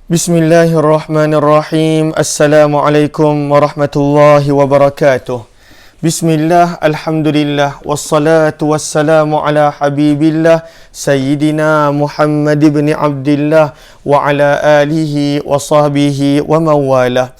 Bismillahirrahmanirrahim. Assalamualaikum warahmatullahi wabarakatuh. Bismillah, alhamdulillah, wassalatu wassalamu ala habibillah Sayyidina Muhammad ibn Abdillah wa ala alihi wa sahbihi wa mawalah.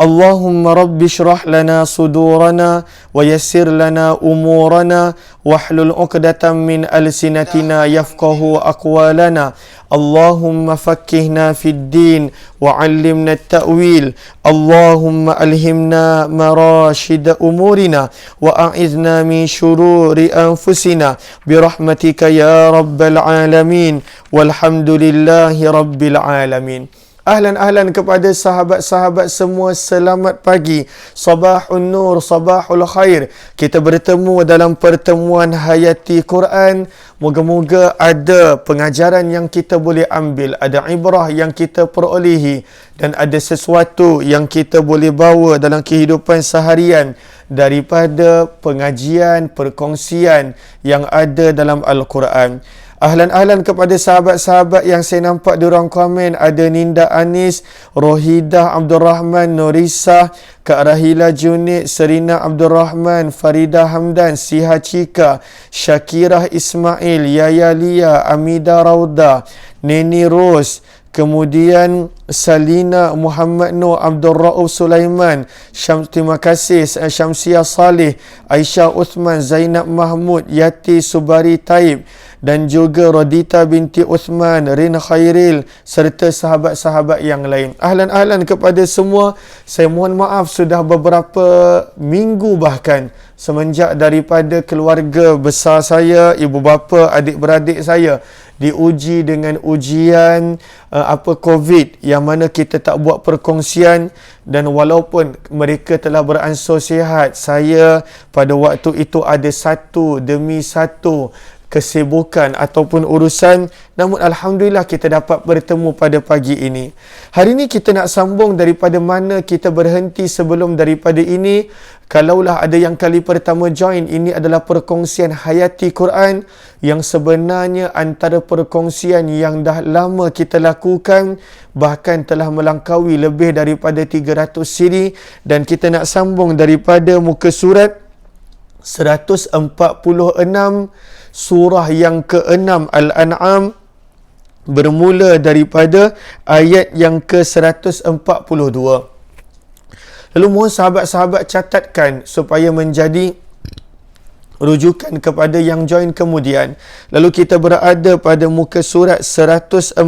Allahumma rabbi syrah lana sudurana wa yassir lana umurana wahlul uqdatan min alsinatina yafqahu aqwalana. Allahumma fakkihna fid din wa 'allimna at-ta'wil. Allahumma alhimna marashid umurina wa a'idhna min shururi anfusina birahmatika ya rabbal alamin. Walhamdulillahi rabbil alamin. Ahlan kepada sahabat-sahabat semua, selamat pagi. Sabahun nur, sabahul khair. Kita bertemu dalam pertemuan Hayati Quran. Moga-moga ada pengajaran yang kita boleh ambil, ada ibrah yang kita perolehi, dan ada sesuatu yang kita boleh bawa dalam kehidupan seharian daripada pengajian, perkongsian yang ada dalam Al-Quran. Ahlan kepada sahabat-sahabat yang saya nampak di ruang komen. Ada Ninda Anis, Rohidah Abdul Rahman, Norisa, Kak Rahila Junid, Serina Abdul Rahman, Farida Hamdan, Siha Cika, Syakirah Ismail, Yaya Lia, Amida Rauda, Neni Ros, kemudian Salina Muhammad Nur, Abdul Rauf Sulaiman, terima kasih Syamsiah Saleh, Aisyah Uthman, Zainab Mahmud, Yati Subari Taib, dan juga Rodita binti Uthman, Rin Khairil, serta sahabat-sahabat yang lain. Ahlan kepada semua. Saya mohon maaf sudah beberapa minggu bahkan semenjak daripada keluarga besar saya, ibu bapa, adik-beradik saya diuji dengan ujian COVID, yang mana kita tak buat perkongsian. Dan walaupun mereka telah beransur sihat, saya pada waktu itu ada satu demi satu kesibukan ataupun urusan, namun alhamdulillah kita dapat bertemu pada pagi ini. Hari ini kita nak sambung daripada mana kita berhenti sebelum daripada ini. Kalaulah ada yang kali pertama join, ini adalah perkongsian Hayati Quran yang sebenarnya antara perkongsian yang dah lama kita lakukan, bahkan telah melangkaui lebih daripada 300 siri, dan kita nak sambung daripada muka surat 146, surah yang ke-6 Al-An'am, bermula daripada ayat yang ke-142. Lalu mohon sahabat-sahabat catatkan supaya menjadi rujukan kepada yang join kemudian. Lalu kita berada pada muka surat 146,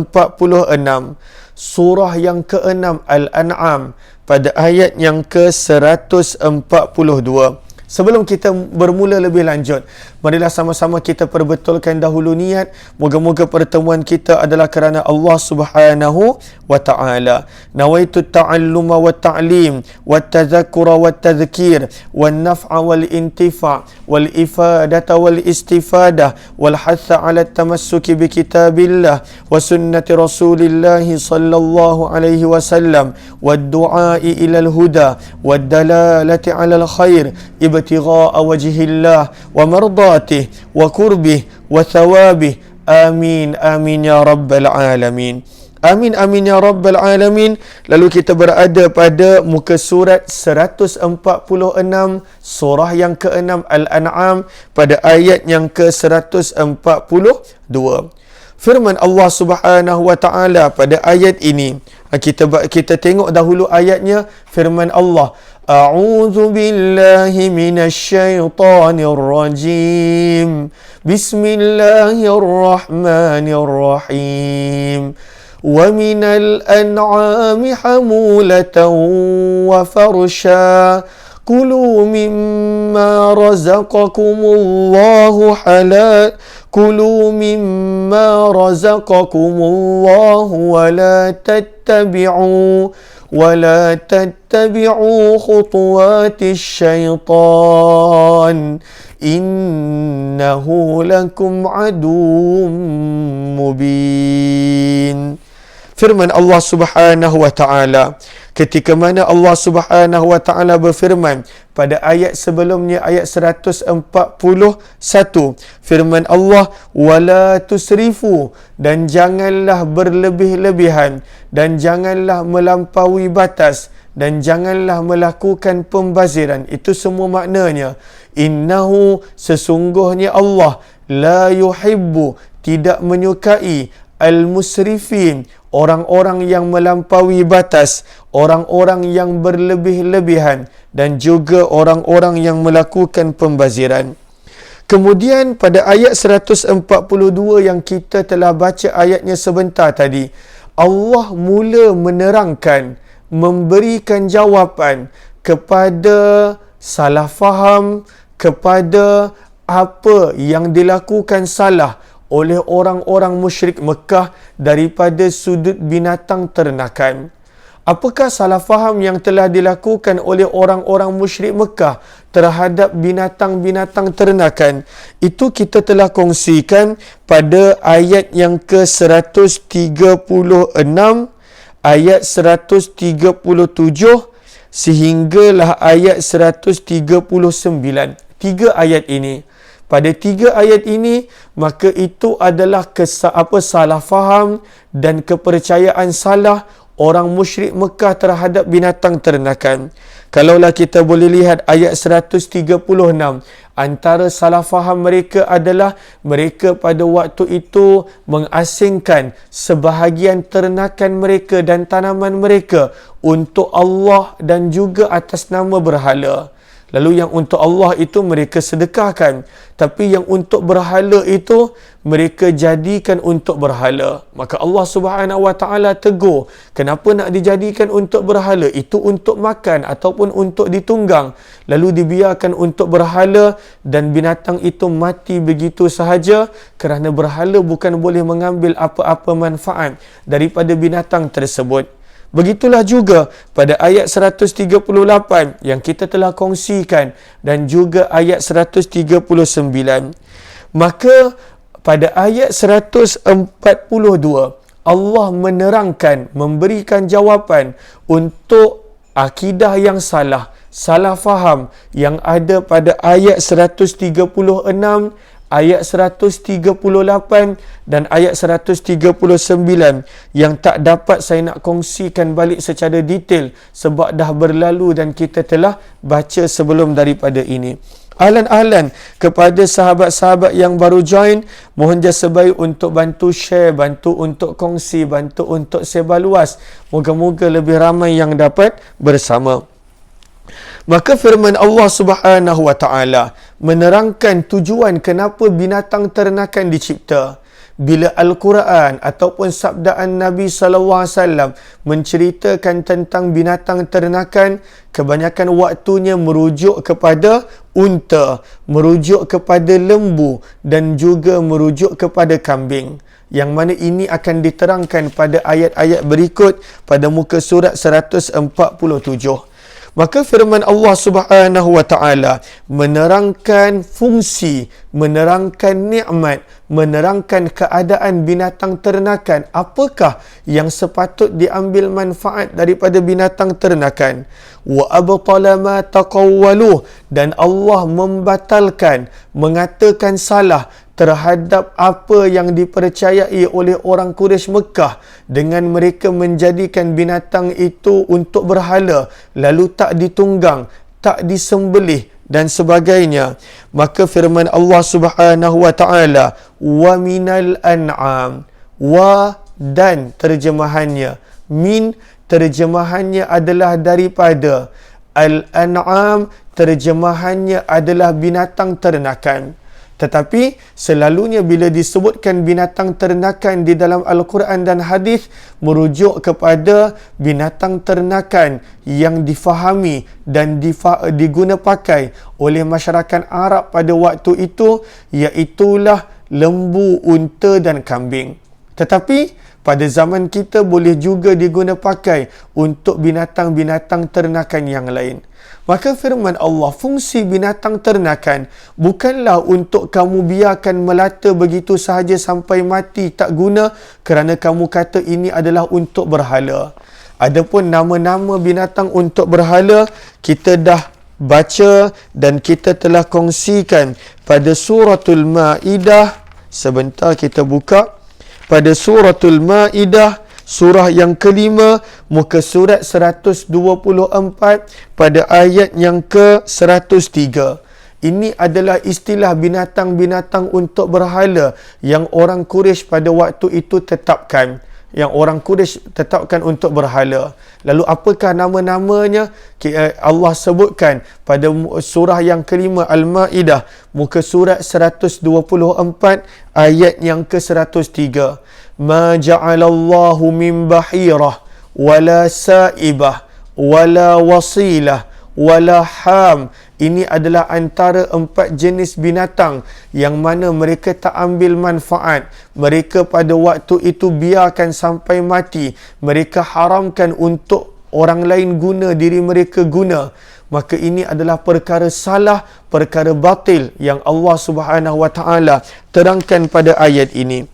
surah yang ke-6 Al-An'am, pada ayat yang ke-142. Sebelum kita bermula lebih lanjut, marilah sama-sama kita perbetulkan dahulu niat. Moga-moga pertemuan kita adalah kerana Allah Subhanahu wa ta'ala. Nawaitu ta'alluma wa ta'lim wa tadhakura wa tadhkir wa naf'a wal intifa' wal ifadata wal istifadah wal hatha ala tamassuki bi kitabillah wa sunnati rasulillahi sallallahu alaihi wasallam wa du'ai ilal huda wa dalalati ala al khair ibtigha'a wajhillah wa mardatih wa kurbih wa thawabih. Amin amin ya rabbal alamin. Amin amin ya rabbal alamin. Lalu kita berada pada muka surat 146, surah yang ke-6 Al-An'am, pada ayat yang ke-142. Firman Allah Subhanahu wa ta'ala pada ayat ini. Kita tengok dahulu ayatnya. Firman Allah, A'udzu billahi minasyaitonir rajim. Bismillahirrahmanirrahim. Wa minal an'ami hamulatan wa farsha. Kulu mimma razaqakumullahu halal. Kulu mimma razaqakumullahu wa la tattabi'u khutuwatis syaitan. Innahu lakum aduwwum mubin. firman Allah Subhanahu wa taala. Ketika mana Allah Subhanahu wa taala berfirman pada ayat sebelumnya, ayat 141, firman Allah, wala tusrifu, dan janganlah berlebih-lebihan, dan janganlah melampaui batas, dan janganlah melakukan pembaziran. Itu semua maknanya, innahu, sesungguhnya Allah, la yuhibbu, tidak menyukai, al-musrifin, orang-orang yang melampaui batas, orang-orang yang berlebih-lebihan, dan juga orang-orang yang melakukan pembaziran. Kemudian pada ayat 142 yang kita telah baca ayatnya sebentar tadi, Allah mula menerangkan, memberikan jawapan kepada salah faham, kepada apa yang dilakukan salah oleh orang-orang musyrik Mekah daripada sudut binatang ternakan. Apakah salah faham yang telah dilakukan oleh orang-orang musyrik Mekah terhadap binatang-binatang ternakan? Itu kita telah kongsikan pada ayat yang ke-136, ayat 137 sehinggalah ayat 139. 3 ayat ini. Pada 3 ayat ini, maka itu adalah salah faham dan kepercayaan salah orang musyrik Mekah terhadap binatang ternakan. Kalaulah kita boleh lihat ayat 136, antara salah faham mereka adalah mereka pada waktu itu mengasingkan sebahagian ternakan mereka dan tanaman mereka untuk Allah dan juga atas nama berhala. Lalu yang untuk Allah itu mereka sedekahkan, tapi yang untuk berhala itu mereka jadikan untuk berhala. Maka Allah Subhanahu wa taala tegur, kenapa nak dijadikan untuk berhala? Itu untuk makan ataupun untuk ditunggang, lalu dibiarkan untuk berhala, dan binatang itu mati begitu sahaja, kerana berhala bukan boleh mengambil apa-apa manfaat daripada binatang tersebut. Begitulah juga pada ayat 138 yang kita telah kongsikan dan juga ayat 139. Maka pada ayat 142 Allah menerangkan, memberikan jawapan untuk akidah yang salah, salah faham yang ada pada ayat 136, ayat 138 dan ayat 139 yang tak dapat saya nak kongsikan balik secara detail sebab dah berlalu dan kita telah baca sebelum daripada ini. Ahlan-ahlan kepada sahabat-sahabat yang baru join, mohon jasa baik untuk bantu share, bantu untuk kongsi, bantu untuk sebar luas. Moga-moga lebih ramai yang dapat bersama. Maka firman Allah Subhanahu wa taala menerangkan tujuan kenapa binatang ternakan dicipta. Bila Al-Quran ataupun sabdaan Nabi sallallahu alaihi wasallam menceritakan tentang binatang ternakan, kebanyakan waktunya merujuk kepada unta, merujuk kepada lembu dan juga merujuk kepada kambing. Yang mana ini akan diterangkan pada ayat-ayat berikut pada muka surat 147. Maka firman Allah Subhanahu wa taala menerangkan fungsi, menerangkan nikmat, menerangkan keadaan binatang ternakan. Apakah yang sepatut diambil manfaat daripada binatang ternakan? Wa abtala ma taqawwaluh, dan Allah membatalkan, mengatakan salah terhadap apa yang dipercayai oleh orang Quraisy Mekah dengan mereka menjadikan binatang itu untuk berhala, lalu tak ditunggang, tak disembelih dan sebagainya. Maka firman Allah Subhanahu wa taala, wa minal an'am, wa dan terjemahannya, min terjemahannya adalah daripada, al-an'am terjemahannya adalah binatang ternakan. Tetapi selalunya bila disebutkan binatang ternakan di dalam Al-Quran dan hadis, merujuk kepada binatang ternakan yang difahami dan diguna pakai oleh masyarakat Arab pada waktu itu, iaitulah lembu, unta dan kambing. Tetapi pada zaman kita boleh juga diguna pakai untuk binatang-binatang ternakan yang lain. Maka firman Allah, fungsi binatang ternakan bukanlah untuk kamu biarkan melata begitu sahaja sampai mati tak guna kerana kamu kata ini adalah untuk berhala. Adapun nama-nama binatang untuk berhala, kita dah baca dan kita telah kongsikan pada suratul Maidah. Sebentar kita buka. Pada suratul Maidah, surah yang kelima, muka surat 124 pada ayat yang ke-103. Ini adalah istilah binatang-binatang untuk berhala yang orang Quraisy pada waktu itu tetapkan. Yang orang Quraisy tetapkan untuk berhala. Lalu apakah nama-namanya? Allah sebutkan pada surah yang kelima Al-Maidah, muka surat 124 ayat yang ke-103. Ma ja'alallahu min bahirah wala sa'ibah wala wasilah wala ham. Ini adalah antara 4 jenis binatang yang mana mereka tak ambil manfaat. Mereka pada waktu itu biarkan sampai mati. Mereka haramkan untuk orang lain guna, diri mereka guna. Maka ini adalah perkara salah, perkara batil yang Allah Subhanahu wa taala terangkan pada ayat ini.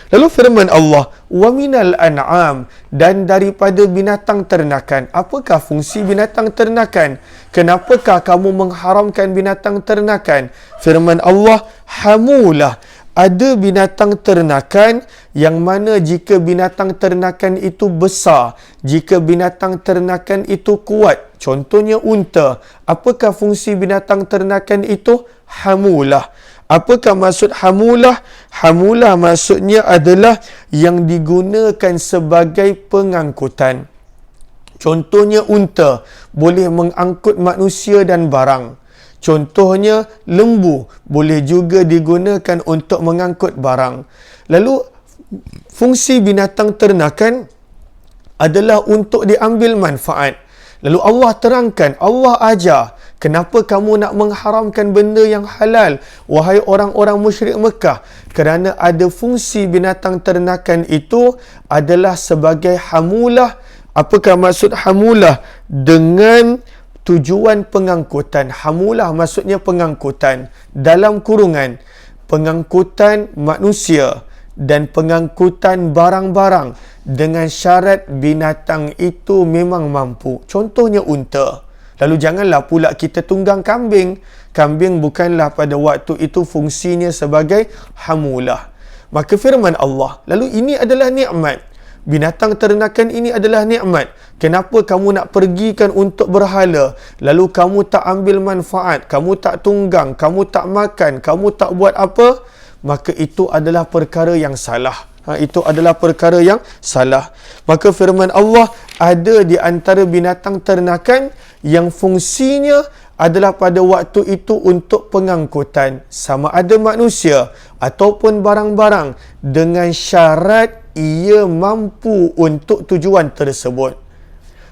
Lalu firman Allah, wa minal an'am, dan daripada binatang ternakan. Apakah fungsi binatang ternakan? Kenapakah kamu mengharamkan binatang ternakan? Firman Allah, hamulah. Ada binatang ternakan yang mana jika binatang ternakan itu besar, jika binatang ternakan itu kuat, contohnya unta. Apakah fungsi binatang ternakan itu? Hamulah. Apakah maksud hamulah? Hamulah maksudnya adalah yang digunakan sebagai pengangkutan. Contohnya unta boleh mengangkut manusia dan barang. Contohnya lembu boleh juga digunakan untuk mengangkut barang. Lalu fungsi binatang ternakan adalah untuk diambil manfaat. Lalu Allah terangkan, Allah ajar, kenapa kamu nak mengharamkan benda yang halal, wahai orang-orang musyrik Mekah? Kerana ada fungsi binatang ternakan itu adalah sebagai hamulah. Apakah maksud hamulah? Dengan tujuan pengangkutan. Hamulah maksudnya pengangkutan. Dalam kurungan, pengangkutan manusia dan pengangkutan barang-barang dengan syarat binatang itu memang mampu. Contohnya unta. Lalu janganlah pula kita tunggang kambing. Kambing bukanlah pada waktu itu fungsinya sebagai hamulah. Maka firman Allah, lalu ini adalah nikmat. Binatang ternakan ini adalah nikmat. Kenapa kamu nak pergikan untuk berhala? Lalu kamu tak ambil manfaat, kamu tak tunggang, kamu tak makan, kamu tak buat apa? Maka itu adalah perkara yang salah. Itu adalah perkara yang salah. Maka firman Allah, ada di antara binatang ternakan yang fungsinya adalah pada waktu itu untuk pengangkutan, sama ada manusia ataupun barang-barang, dengan syarat ia mampu untuk tujuan tersebut.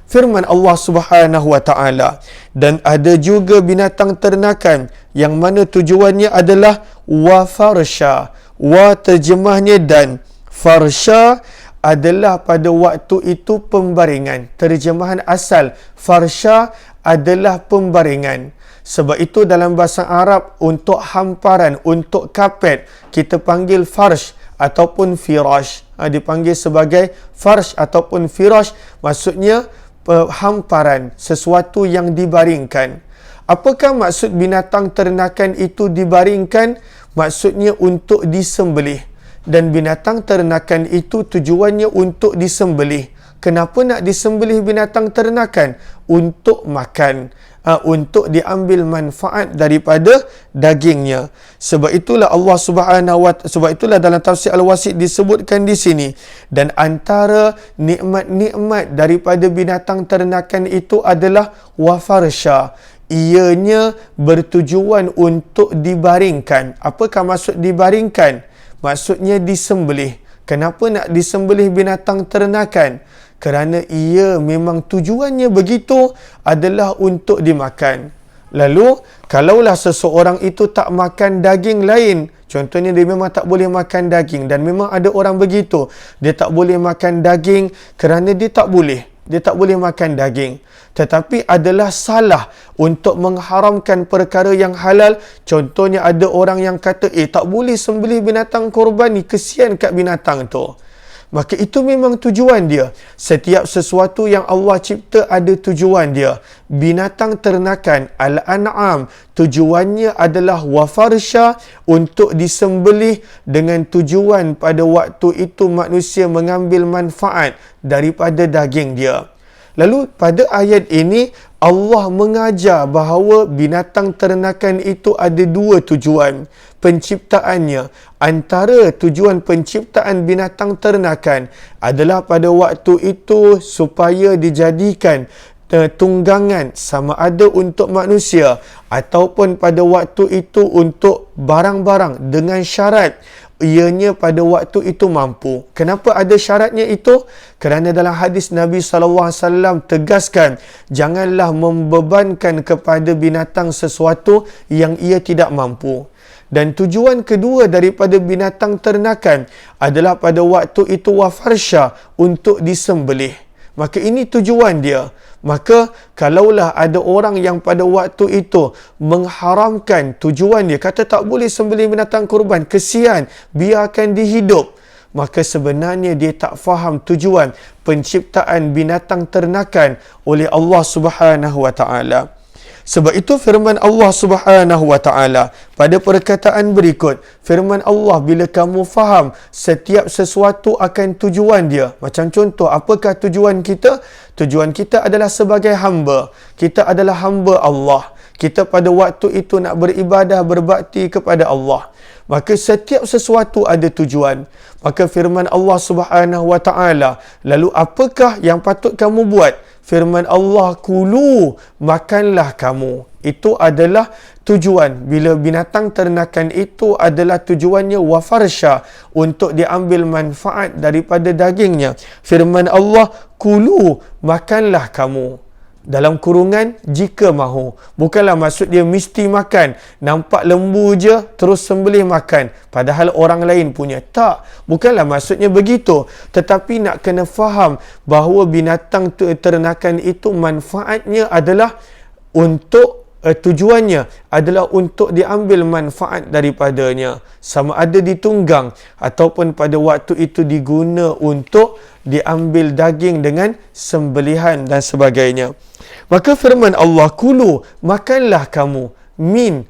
Firman Allah Subhanahu wa taala, dan ada juga binatang ternakan yang mana tujuannya adalah wa farsha. Wa terjemahnya dan, farsha adalah pada waktu itu pembaringan. Terjemahan asal farsha adalah pembaringan. Sebab itu dalam bahasa Arab, untuk hamparan, untuk kapet, kita panggil farsh ataupun firash. Dipanggil sebagai farsh ataupun firash, maksudnya hamparan, sesuatu yang dibaringkan. Apakah maksud binatang ternakan itu dibaringkan? Maksudnya untuk disembelih. Dan binatang ternakan itu tujuannya untuk disembelih. Kenapa nak disembelih binatang ternakan? Untuk makan, untuk diambil manfaat daripada dagingnya. Sebab itulah Allah Subhanahu wa taala, sebab itulah dalam tafsir Al-Wasit disebutkan di sini, dan antara nikmat-nikmat daripada binatang ternakan itu adalah wafarsha. Ianya bertujuan untuk dibaringkan. Apakah maksud dibaringkan? Maksudnya disembelih. Kenapa nak disembelih binatang ternakan? Kerana ia memang tujuannya begitu adalah untuk dimakan. Lalu, kalaulah seseorang itu tak makan daging lain, contohnya dia memang tak boleh makan daging dan memang ada orang begitu, dia tak boleh makan daging kerana dia tak boleh makan daging. Tetapi adalah salah untuk mengharamkan perkara yang halal. Contohnya ada orang yang kata, tak boleh sembelih binatang korban ni, kesian kat binatang tu. Maka itu memang tujuan dia. Setiap sesuatu yang Allah cipta ada tujuan dia. Binatang ternakan, al-an'am, tujuannya adalah wafarsha, untuk disembelih dengan tujuan pada waktu itu manusia mengambil manfaat daripada daging dia. Lalu pada ayat ini Allah mengajar bahawa binatang ternakan itu ada dua tujuan penciptaannya. Antara tujuan penciptaan binatang ternakan adalah pada waktu itu supaya dijadikan tunggangan sama ada untuk manusia ataupun pada waktu itu untuk barang-barang dengan syarat ianya pada waktu itu mampu. Kenapa ada syaratnya itu? Kerana dalam hadis Nabi SAW tegaskan, janganlah membebankan kepada binatang sesuatu yang ia tidak mampu. Dan tujuan kedua daripada binatang ternakan adalah pada waktu itu wafarsha, untuk disembelih. Maka ini tujuan dia. Maka kalaulah ada orang yang pada waktu itu mengharamkan tujuan dia, kata tak boleh sembelih binatang kurban, kesian, biarkan dihidup, maka sebenarnya dia tak faham tujuan penciptaan binatang ternakan oleh Allah Subhanahu wa taala. Sebab itu firman Allah Subhanahu wa taala pada perkataan berikut, firman Allah, bila kamu faham setiap sesuatu akan tujuan dia. Macam contoh, apakah tujuan kita? Tujuan kita adalah sebagai hamba. Kita adalah hamba Allah. Kita pada waktu itu nak beribadah, berbakti kepada Allah. Maka setiap sesuatu ada tujuan. Maka firman Allah Subhanahu wa taala, lalu apakah yang patut kamu buat? Firman Allah, kulu, makanlah kamu. Itu adalah tujuan. Bila binatang ternakan itu adalah tujuannya wafarsha, untuk diambil manfaat daripada dagingnya. Firman Allah, kulu, makanlah kamu. Dalam kurungan, jika mahu. Bukanlah maksud dia mesti makan. Nampak lembu je, terus sembelih makan. Padahal orang lain punya. Tak. Bukanlah maksudnya begitu. Tetapi nak kena faham bahawa binatang ternakan itu manfaatnya adalah untuk tujuannya adalah untuk diambil manfaat daripadanya. Sama ada ditunggang ataupun pada waktu itu diguna untuk diambil daging dengan sembelihan dan sebagainya. Maka firman Allah, kulu, makanlah kamu, min,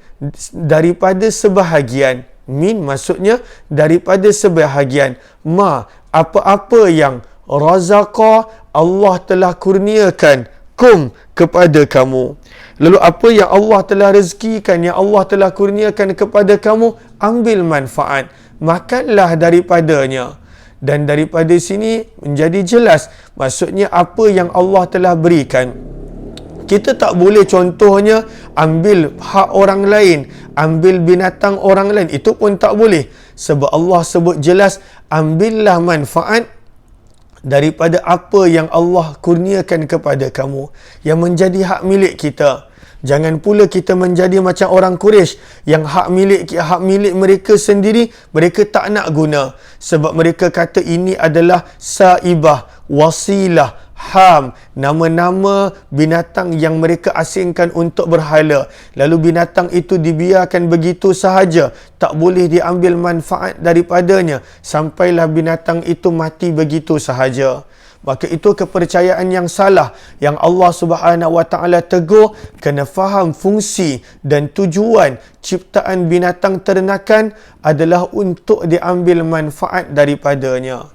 daripada sebahagian. Min maksudnya daripada sebahagian. Ma, apa-apa yang razaqa, Allah telah kurniakan kum, kepada kamu. Lalu apa yang Allah telah rezekikan, yang Allah telah kurniakan kepada kamu, ambil manfaat, makanlah daripadanya. Dan daripada sini menjadi jelas, maksudnya apa yang Allah telah berikan. Kita tak boleh contohnya ambil hak orang lain, ambil binatang orang lain, itu pun tak boleh. Sebab Allah sebut jelas, ambillah manfaat daripada apa yang Allah kurniakan kepada kamu, yang menjadi hak milik kita. Jangan pula kita menjadi macam orang Quraisy yang hak milik mereka sendiri mereka tak nak guna, sebab mereka kata ini adalah saibah, wasilah, ham, nama-nama binatang yang mereka asingkan untuk berhala. Lalu binatang itu dibiarkan begitu sahaja, tak boleh diambil manfaat daripadanya sampailah binatang itu mati begitu sahaja. Maka itu kepercayaan yang salah yang Allah Subhanahu wa taala tegur. Kena faham fungsi dan tujuan ciptaan binatang ternakan adalah untuk diambil manfaat daripadanya.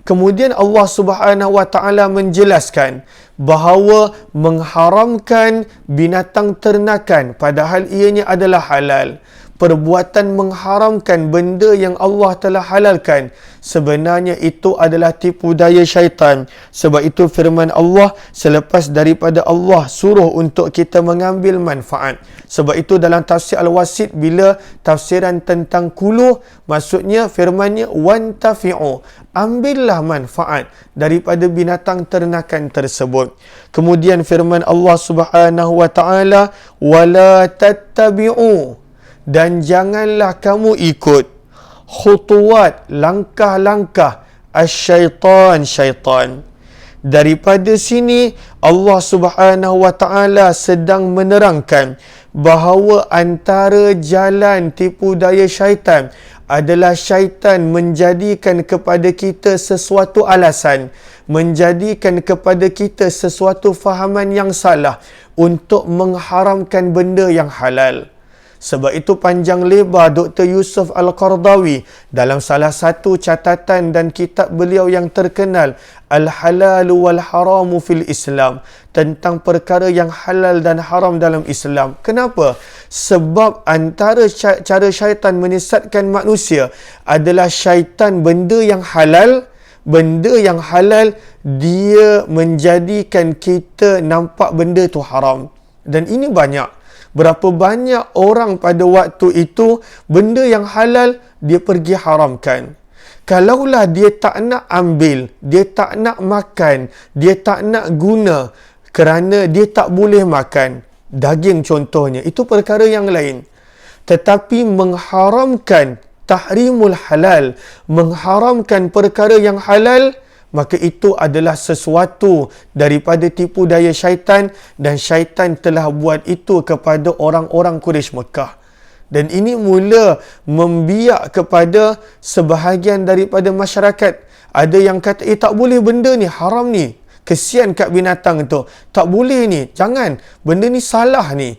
Kemudian Allah Subhanahu wa taala menjelaskan bahawa mengharamkan binatang ternakan padahal ianya adalah halal. perbuatan mengharamkan benda yang Allah telah halalkan, sebenarnya itu adalah tipu daya syaitan. Sebab itu firman Allah, selepas daripada Allah suruh untuk kita mengambil manfaat. Sebab itu dalam tafsir Al-Wasit, bila tafsiran tentang kulu, maksudnya firmannya wantafi'u, ambillah manfaat daripada binatang ternakan tersebut. Kemudian firman Allah Subhanahu wa taala, wala tattabi'u, dan janganlah kamu ikut khutuwat, langkah-langkah syaitan. Daripada sini Allah Subhanahu wa taala sedang menerangkan bahawa antara jalan tipu daya syaitan adalah syaitan menjadikan kepada kita sesuatu alasan, menjadikan kepada kita sesuatu fahaman yang salah untuk mengharamkan benda yang halal. Sebab itu panjang lebar Dr. Yusuf Al-Qardawi dalam salah satu catatan dan kitab beliau yang terkenal, Al-Halalu wal-Haramu fil Islam, tentang perkara yang halal dan haram dalam Islam. Kenapa? Sebab antara cara syaitan menyesatkan manusia adalah syaitan benda yang halal dia menjadikan kita nampak benda tu haram. Dan ini banyak. Berapa banyak orang pada waktu itu, benda yang halal dia pergi haramkan. Kalaulah dia tak nak ambil, dia tak nak makan, dia tak nak guna kerana dia tak boleh makan daging contohnya, itu perkara yang lain. Tetapi mengharamkan tahrimul halal, mengharamkan perkara yang halal, maka itu adalah sesuatu daripada tipu daya syaitan, dan syaitan telah buat itu kepada orang-orang Quraisy Mekah. Dan ini mula membiak kepada sebahagian daripada masyarakat. Ada yang kata, tak boleh benda ni, haram ni. Kesian kat binatang tu. Tak boleh ni, jangan. Benda ni salah ni.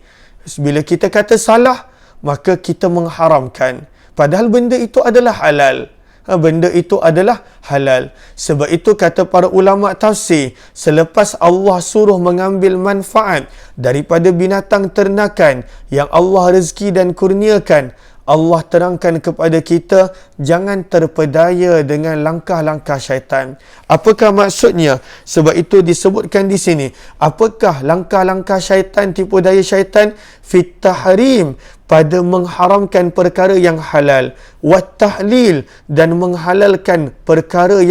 Bila kita kata salah, maka kita mengharamkan. Padahal benda itu adalah halal. Benda itu adalah halal. Sebab itu kata para ulama tafsir, selepas Allah suruh mengambil manfaat daripada binatang ternakan yang Allah rezeki dan kurniakan, Allah terangkan kepada kita, jangan terpedaya dengan langkah-langkah syaitan. Apakah maksudnya? Sebab itu disebutkan di sini, apakah langkah-langkah syaitan, tipu daya syaitan? Fit tahrim, pada mengharamkan perkara yang halal, wat tahlil, dan menghalalkan perkara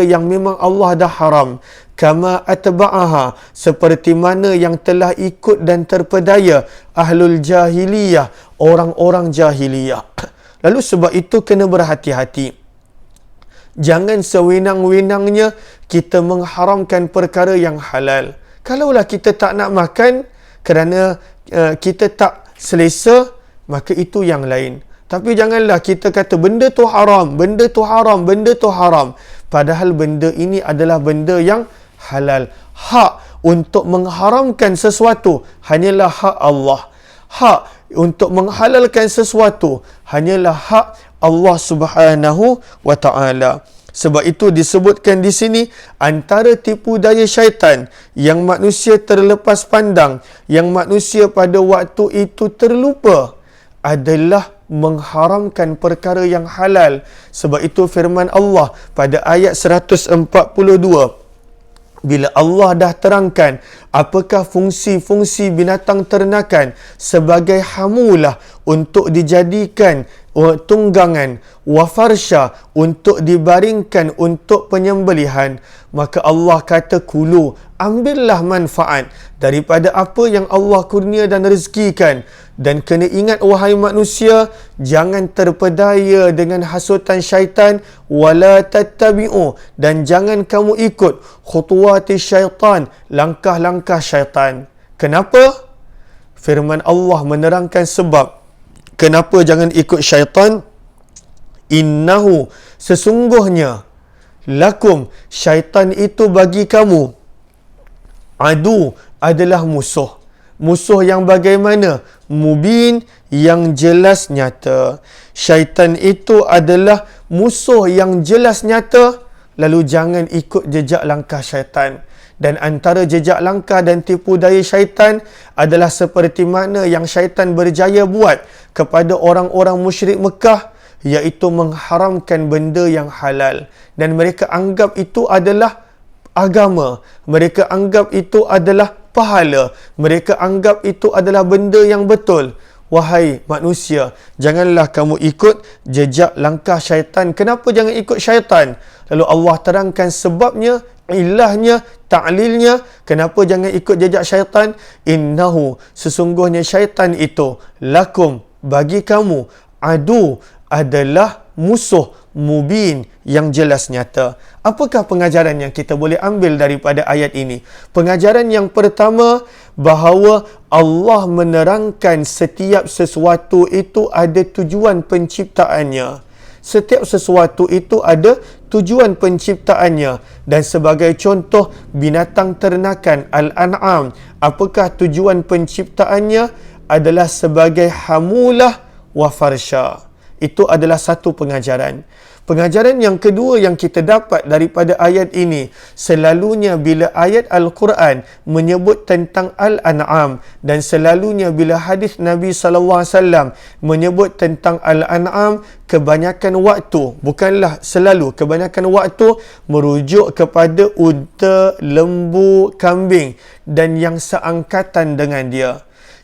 yang memang Allah dah haram. Kama atba'aha, seperti mana yang telah ikut dan terpedaya ahlul jahiliyah, orang-orang jahiliyah. Lalu sebab itu kena berhati-hati. Jangan sewenang-wenangnya kita mengharamkan perkara yang halal. Kalaulah kita tak nak makan kerana kita tak selesa, maka itu yang lain. Tapi janganlah kita kata benda tu haram, benda tu haram, benda tu haram. Padahal benda ini adalah benda yang halal. Hak untuk mengharamkan sesuatu hanyalah hak Allah. Hak untuk menghalalkan sesuatu hanyalah hak Allah Subhanahu wa taala. Sebab itu disebutkan di sini, antara tipu daya syaitan yang manusia terlepas pandang, yang manusia pada waktu itu terlupa, adalah mengharamkan perkara yang halal. Sebab itu firman Allah pada ayat 142, bila Allah dah terangkan apakah fungsi-fungsi binatang ternakan sebagai hamulah untuk dijadikan tunggangan, wafarsha untuk dibaringkan untuk penyembelihan, maka Allah kata kulu, ambillah manfaat daripada apa yang Allah kurnia dan rezekikan. Dan kena ingat wahai manusia, jangan terpedaya dengan hasutan syaitan, wala tattabi'u, dan jangan kamu ikut khutuwati syaitan, langkah-langkah syaitan. Kenapa? Firman Allah menerangkan sebab kenapa jangan ikut syaitan. Innahu, sesungguhnya, lakum, syaitan itu bagi kamu, adu, adalah musuh. Musuh yang bagaimana? Mubin, yang jelas nyata. Syaitan itu adalah musuh yang jelas nyata. lalu jangan ikut jejak langkah syaitan. Dan antara jejak langkah dan tipu daya syaitan adalah seperti mana yang syaitan berjaya buat kepada orang-orang musyrik Mekah, iaitu mengharamkan benda yang halal. Dan mereka anggap itu adalah agama. Mereka anggap itu adalah pahala. Mereka anggap itu adalah benda yang betul. Wahai manusia, janganlah kamu ikut jejak langkah syaitan. Kenapa jangan ikut syaitan? Lalu Allah terangkan sebabnya, ilahnya, ta'lilnya. Kenapa jangan ikut jejak syaitan? Innahu, sesungguhnya syaitan itu, lakum, bagi kamu, adu, adalah musuh mubin, yang jelas nyata. Apakah pengajaran yang kita boleh ambil daripada ayat ini? Pengajaran yang pertama, bahawa Allah menerangkan setiap sesuatu itu ada tujuan penciptaannya. Setiap sesuatu itu ada tujuan penciptaannya. Dan sebagai contoh, binatang ternakan Al-An'am, apakah tujuan penciptaannya? Adalah sebagai hamulah wa farsha. Itu adalah satu pengajaran. Pengajaran yang kedua yang kita dapat daripada ayat ini, selalunya bila ayat Al-Quran menyebut tentang Al-An'am, dan selalunya bila hadis Nabi SAW menyebut tentang Al-An'am, kebanyakan waktu, bukanlah selalu, kebanyakan waktu merujuk kepada unta, lembu, kambing dan yang seangkatan dengan dia.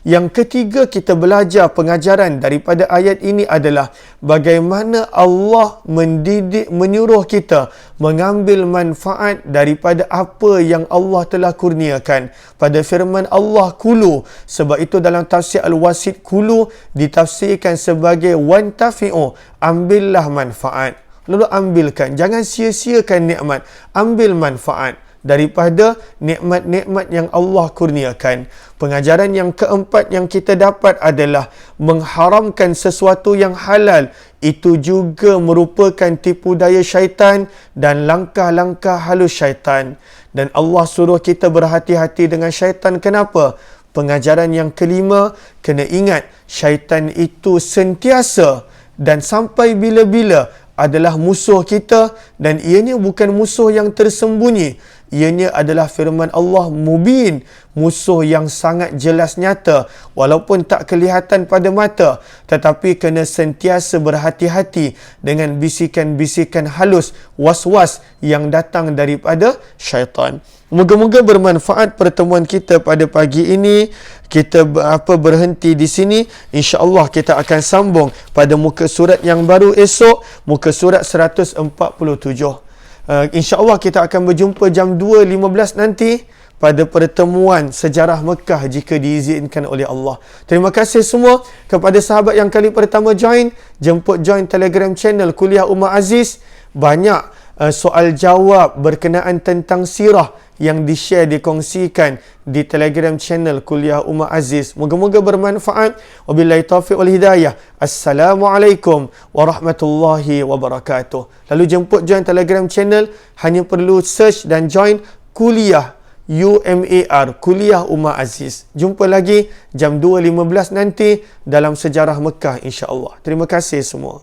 Yang ketiga, kita belajar pengajaran daripada ayat ini adalah bagaimana Allah mendidik, menyuruh kita mengambil manfaat daripada apa yang Allah telah kurniakan. Pada firman Allah, kulu. Sebab itu dalam tafsir Al-Wasit, kulu ditafsirkan sebagai wantafi'u, ambillah manfaat. Lalu ambilkan, jangan sia-siakan nikmat, ambil manfaat daripada nikmat-nikmat yang Allah kurniakan. Pengajaran yang keempat yang kita dapat adalah mengharamkan sesuatu yang halal. Itu juga merupakan tipu daya syaitan dan langkah-langkah halus syaitan. Dan Allah suruh kita berhati-hati dengan syaitan. Kenapa? Pengajaran yang kelima, kena ingat syaitan itu sentiasa dan sampai bila-bila adalah musuh kita, dan ianya bukan musuh yang tersembunyi. Ianya adalah firman Allah, mubin, musuh yang sangat jelas nyata, walaupun tak kelihatan pada mata, tetapi kena sentiasa berhati-hati dengan bisikan-bisikan halus, was-was yang datang daripada syaitan. Moga-moga bermanfaat pertemuan kita pada pagi ini. Kita berhenti di sini. InsyaAllah kita akan sambung pada muka surat yang baru esok, muka surat 147. InsyaAllah kita akan berjumpa jam 2.15 nanti pada pertemuan sejarah Mekah jika diizinkan oleh Allah. Terima kasih semua kepada sahabat yang kali pertama join. Jemput join Telegram channel Kuliah Umar Aziz. Banyak soal jawab berkenaan tentang sirah yang di-share, dikongsikan di Telegram channel Kuliah Umar Aziz. Moga-moga bermanfaat. Wabillahi taufiq wal hidayah. Assalamualaikum warahmatullahi wabarakatuh. Lalu jemput join Telegram channel, hanya perlu search dan join Kuliah UMAR, Kuliah Umar Aziz. Jumpa lagi jam 2.15 nanti dalam sejarah Mekah, insya-Allah. Terima kasih semua.